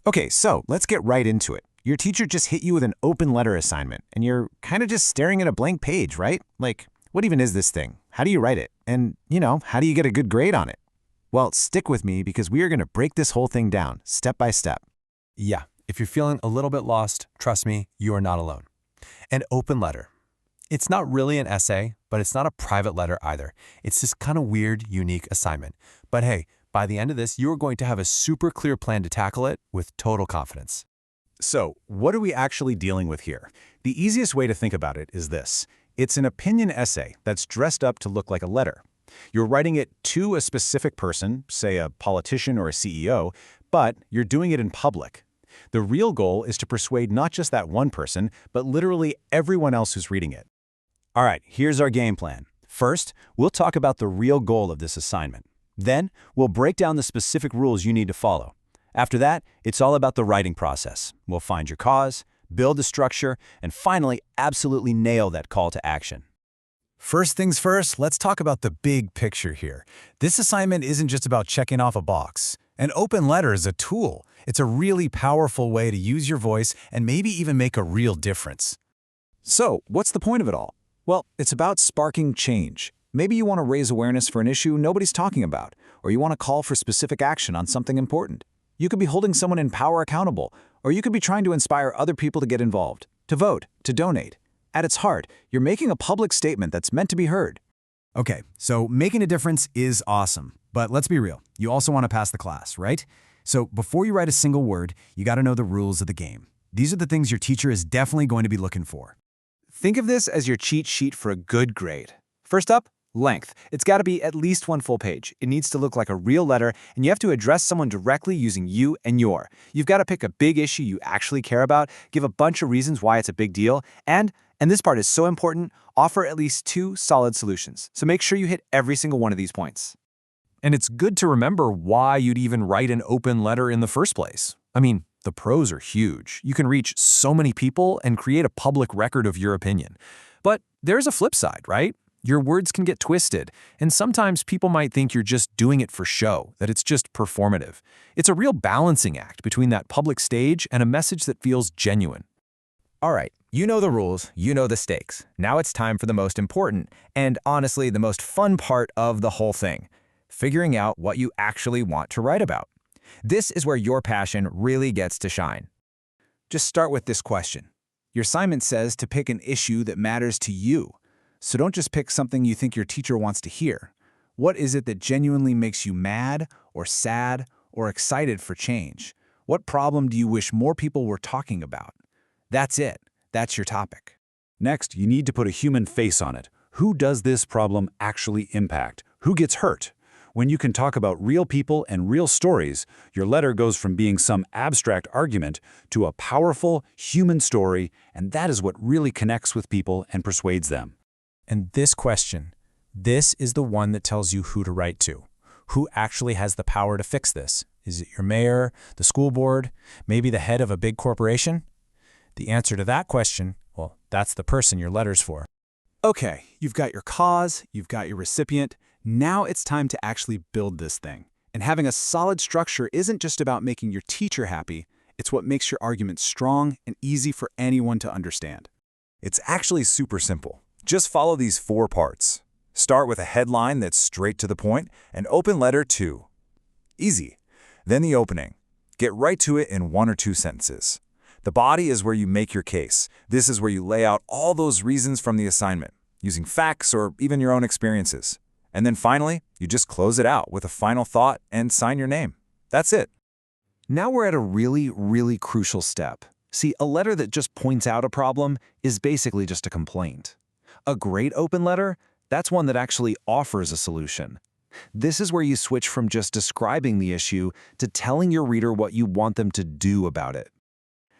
Okay, so let's get right into it. Your teacher just hit you with an open letter assignment, and you're kind of just staring at a blank page, right? Like, what even is this thing? How do you write it? And, how do you get a good grade on it? Well, stick with me because we are going to break this whole thing down, step by step. Yeah, if you're feeling a little bit lost, trust me, you are not alone. An open letter. It's not really an essay, but it's not a private letter either. It's this kind of weird, unique assignment. But hey, by the end of this, you are going to have a super clear plan to tackle it with total confidence. So, what are we actually dealing with here? The easiest way to think about it is this. It's an opinion essay that's dressed up to look like a letter. You're writing it to a specific person, say a politician or a CEO, but you're doing it in public. The real goal is to persuade not just that one person, but literally everyone else who's reading it. All right, here's our game plan. First, we'll talk about the real goal of this assignment. Then, we'll break down the specific rules you need to follow. After that, it's all about the writing process. We'll find your cause, build the structure, and finally, absolutely nail that call to action. First things first, let's talk about the big picture here. This assignment isn't just about checking off a box. An open letter is a tool. It's a really powerful way to use your voice and maybe even make a real difference. So, what's the point of it all? Well, it's about sparking change. Maybe you want to raise awareness for an issue nobody's talking about, or you want to call for specific action on something important. You could be holding someone in power accountable, or you could be trying to inspire other people to get involved, to vote, to donate. At its heart, you're making a public statement that's meant to be heard. Okay, so making a difference is awesome. But let's be real, you also want to pass the class, right? So before you write a single word, you got to know the rules of the game. These are the things your teacher is definitely going to be looking for. Think of this as your cheat sheet for a good grade. First up, length. It's got to be at least one full page. It needs to look like a real letter, and you have to address someone directly using you and your. You've got to pick a big issue you actually care about, give a bunch of reasons why it's a big deal, and this part is so important, offer at least 2 solid solutions. So make sure you hit every single one of these points. And it's good to remember why you'd even write an open letter in the first place. I mean, the pros are huge. You can reach so many people and create a public record of your opinion. But there's a flip side, right? Your words can get twisted, and sometimes people might think you're just doing it for show, that it's just performative. It's a real balancing act between that public stage and a message that feels genuine. All right, you know the rules, you know the stakes. Now it's time for the most important, and honestly, the most fun part of the whole thing. Figuring out what you actually want to write about. This is where your passion really gets to shine. Just start with this question. Your assignment says to pick an issue that matters to you. So don't just pick something you think your teacher wants to hear. What is it that genuinely makes you mad or sad or excited for change? What problem do you wish more people were talking about? That's it. That's your topic. Next, you need to put a human face on it. Who does this problem actually impact? Who gets hurt? When you can talk about real people and real stories, your letter goes from being some abstract argument to a powerful human story, and that is what really connects with people and persuades them. And this question, this is the one that tells you who to write to. Who actually has the power to fix this? Is it your mayor, the school board, maybe the head of a big corporation? The answer to that question, well, that's the person your letter's for. Okay, you've got your cause, you've got your recipient. Now it's time to actually build this thing. And having a solid structure isn't just about making your teacher happy, it's what makes your argument strong and easy for anyone to understand. It's actually super simple. Just follow these 4 parts. Start with a headline that's straight to the point, and open letter 2. Easy. Then the opening. Get right to it in 1 or 2 sentences. The body is where you make your case. This is where you lay out all those reasons from the assignment, using facts or even your own experiences. And then finally, you just close it out with a final thought and sign your name. That's it. Now we're at a really crucial step. See, a letter that just points out a problem is basically just a complaint. A great open letter, that's one that actually offers a solution. This is where you switch from just describing the issue to telling your reader what you want them to do about it.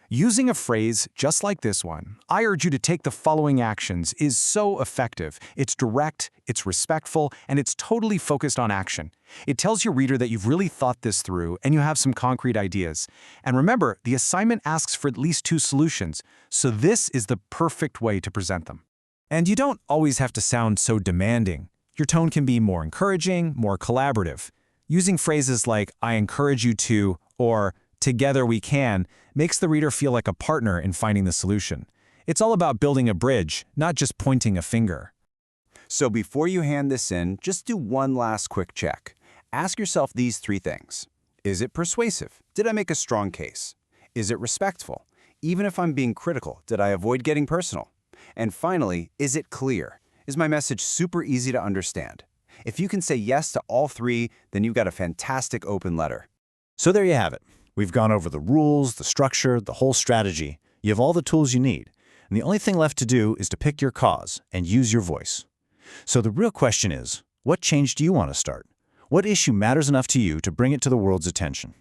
Using a phrase just like this one, I urge you to take the following actions, is so effective. It's direct, it's respectful, and it's totally focused on action. It tells your reader that you've really thought this through and you have some concrete ideas. And remember, the assignment asks for at least 2 solutions, so this is the perfect way to present them. And you don't always have to sound so demanding. Your tone can be more encouraging, more collaborative. Using phrases like, I encourage you to, or "Together we can" makes the reader feel like a partner in finding the solution. It's all about building a bridge, not just pointing a finger. So before you hand this in, just do one last quick check. Ask yourself these 3 things. Is it persuasive? Did I make a strong case? Is it respectful? Even if I'm being critical, did I avoid getting personal? And finally, is it clear? Is my message super easy to understand? If you can say yes to all 3, then you've got a fantastic open letter. So there you have it. We've gone over the rules, the structure, the whole strategy. You have all the tools you need. And the only thing left to do is to pick your cause and use your voice. So the real question is, what change do you want to start? What issue matters enough to you to bring it to the world's attention?